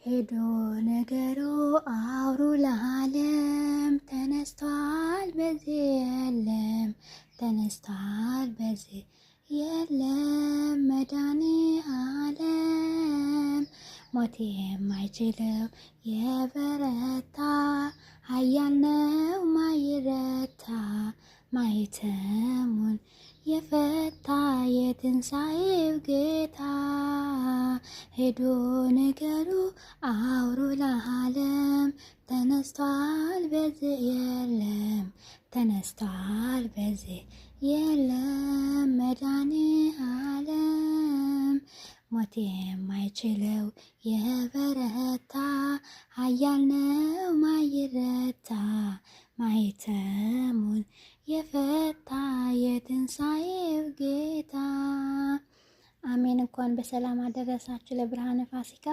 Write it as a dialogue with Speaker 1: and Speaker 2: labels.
Speaker 1: ሄዶ ነገሩ አውሩ ለዓለም ተነስቷል በዚህ የለም ተነስቷል በዚህ የለም መድኃኔዓለም ሞት የማይችለው የበረታ ኃያል ነው ማይረታ ማኅተሙን የፈታ የትንሣኤው ጌታ ሄዶ ነገሩ አውሩ ለዓለም ተነስቷል በዚህ የለም ተነስቷል በዚህ የለም መድኃኔዓለም ሞት የማይችለው የበረታ ኃያል ነው ማይረታ ማኅተሙን የፈታ የትንሣኤው ጌታ። አሜን። እንኳን በሰላም አደረሳችሁ ለብርሃነ ፋሲካ።